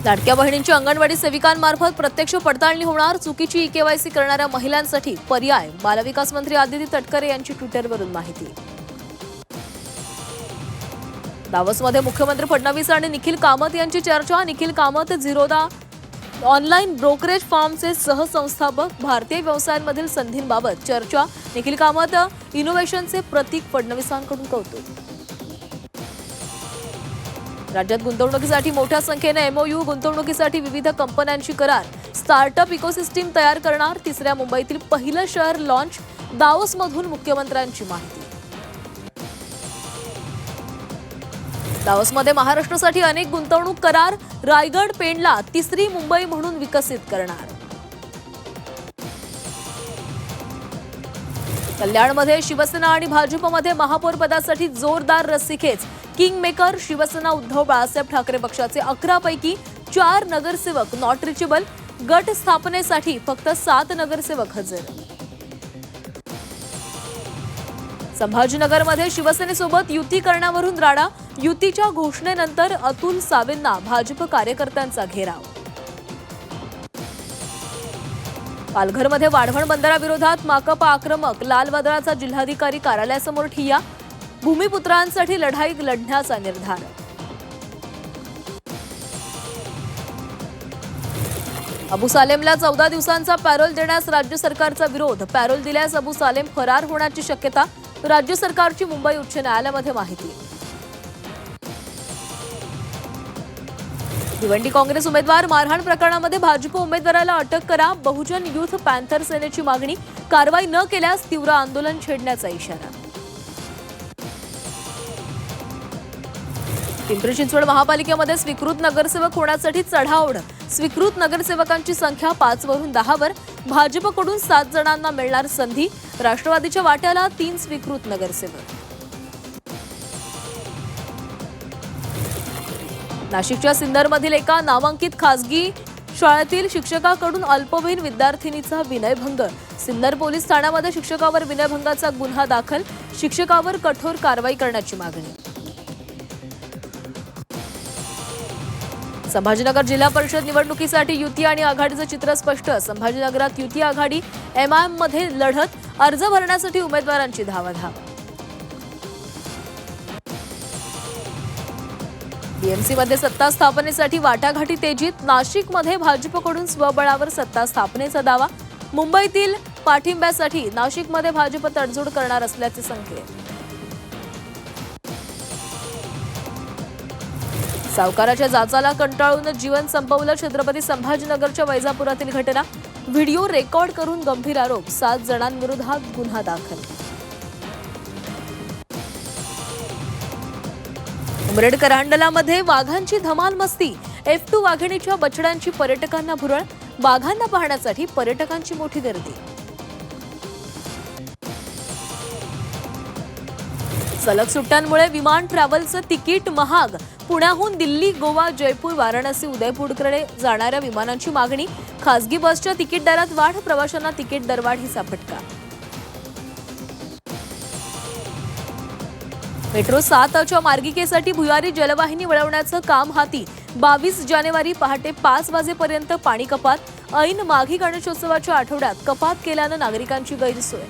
लाडक्या बहिणींच्या अंगणवाडी सेविकांमार्फत प्रत्यक्ष पडताळणी होणार. चुकीची ई-केवायसी करणाऱ्या महिलांसाठी पर्याय. बालविकास मंत्री आदिती तटकरे यांची ट्विटरवरून माहिती. दावोसमध्ये मुख्यमंत्री फडणवीस आणि निखिल कामत यांची चर्चा. निखिल कामत झिरोदा ऑनलाईन ब्रोकरेज फर्मचे सहसंस्थापक. भारतीय व्यवसायांमधील संधींबाबत चर्चा. निखिल कामत इनोव्हेशनचे प्रतीक. फडणवीसांकडून कौतुक. राज्यात गुंतवणुकीसाठी मोठ्या संख्येने एमओयू. गुंतवणुकीसाठी विविध कंपन्यांशी करार. स्टार्टअप इकोसिस्टीम तयार करणार. तिसऱ्या मुंबईतील पहिलं शहर लॉन्च. दावोसमधून मुख्यमंत्र्यांची माहिती. दावोसमध्ये महाराष्ट्रासाठी अनेक गुंतवणूक करार. रायगड पेणला तिसरी मुंबई म्हणून विकसित करणार. कल्याणमध्ये शिवसेना आणि भाजपमध्ये महापौर पदासाठी जोरदार रस्सीखेच. किंग मेकर शिवसेना उद्धव बाळासाहेब ठाकरे पक्षाचे 11 पैकी 4 नगरसेवक नॉट रिचेबल. गट स्थापनेसाठी फक्त 7 नगरसेवक हजर. संभाजीनगरमध्ये शिवसेनेसोबत युती करण्यावरून राडा. युतीच्या घोषणेनंतर अतुल सावेंना भाजप कार्यकर्त्यांचा घेराव. पालघरमध्ये वाढवण बंदराविरोधात माकपा आक्रमक. लाल वादळाचा जिल्हाधिकारी कार्यालयासमोर ठिय्या. भूमिपुत्रांसाठी लढाई लढण्याचा निर्धार. अबू सालेमला 14 दिवसांचा पॅरोल देण्यास राज्य सरकारचा विरोध. पॅरोल दिल्यास अबू सालेम फरार होण्याची शक्यता. राज्य सरकारची मुंबई उच्च न्यायालयामध्ये माहिती. भिवंडी काँग्रेस उमेदवार मारहाण प्रकरणामध्ये भाजप उमेदवाराला अटक करा. बहुजन युथ पॅन्थर सेनेची मागणी. कारवाई न केल्यास तीव्र आंदोलन छेडण्याचा इशारा. पिंपरी चिंचवड महापालिकेमध्ये स्वीकृत नगरसेवक होण्यासाठी चढाओढ. स्वीकृत नगरसेवकांची संख्या 5 वरून 10 वर. भाजपकडून 7 जणांना मिळणार संधी. राष्ट्रवादीच्या वाट्याला 3 स्वीकृत नगरसेवक. नाशिकच्या सिन्नरमधील एका नामांकित खासगी शाळेतील शिक्षकाकडून अल्पवयीन विद्यार्थिनीचा विनयभंग. सिन्नर पोलीस ठाण्यामध्ये शिक्षकावर विनयभंगाचा गुन्हा दाखल. शिक्षकावर कठोर कारवाई करण्याची मागणी. संभाजीनगर जिल्हा परिषद निवडणुकीसाठी युती आणि आघाडीचं चित्र स्पष्ट. संभाजीनगरात युती आघाडी एमआयएम मध्ये लढत. अर्ज भरण्यासाठी उमेदवारांची धावाधाव. बीएमसी मध्ये सत्ता स्थापनेसाठी वाटाघाटी तेजीत. नाशिकमध्ये भाजपकडून स्वबळावर सत्ता स्थापनेचा दावा. मुंबईतील पाठिंब्यासाठी नाशिकमध्ये भाजप तडजोड करणार असल्याचे संकेत. सावकाराच्या जाचाला कंटाळून जीवन संपवलं. छत्रपती संभाजीनगरच्या वैजापुरातील घटना. व्हिडिओ रेकॉर्ड करून गंभीर आरोप. 7 जणांविरोधात गुन्हा दाखल. उमरेड करांडलामध्ये वाघांची धमाल मस्ती. F2 वाघिणीच्या बछड्यांची पर्यटकांना भुरळ. वाघांना पाहण्यासाठी पर्यटकांची मोठी गर्दी. सलग सुट्ट्यांमुळे विमान ट्रॅव्हलचं तिकीट महाग. पुण्याहून दिल्ली, गोवा, जयपूर, वाराणसी, उदयपूरकडे जाणाऱ्या विमानांची मागणी. खासगी बसच्या तिकीट दरात वाढ. प्रवाशांना तिकीट दरवाढीचा फटका. मेट्रो 7च्या मार्गिकेसाठी भुयारी जलवाहिनी वळवण्याचं काम हाती. 22 जानेवारी पहाटे 5 वाजेपर्यंत पाणी कपात. ऐन माघी गणेशोत्सवाच्या आठवड्यात कपात केल्यानं नागरिकांची गैरसोय.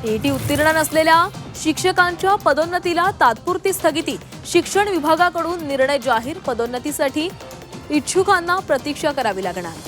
टीईटी उत्तीर्ण नसलेल्या शिक्षकांच्या पदोन्नतीला तात्पुरती स्थगिती. शिक्षण विभागाकडून निर्णय जाहीर. पदोन्नतीसाठी इच्छुकांना प्रतीक्षा करावी लागणार.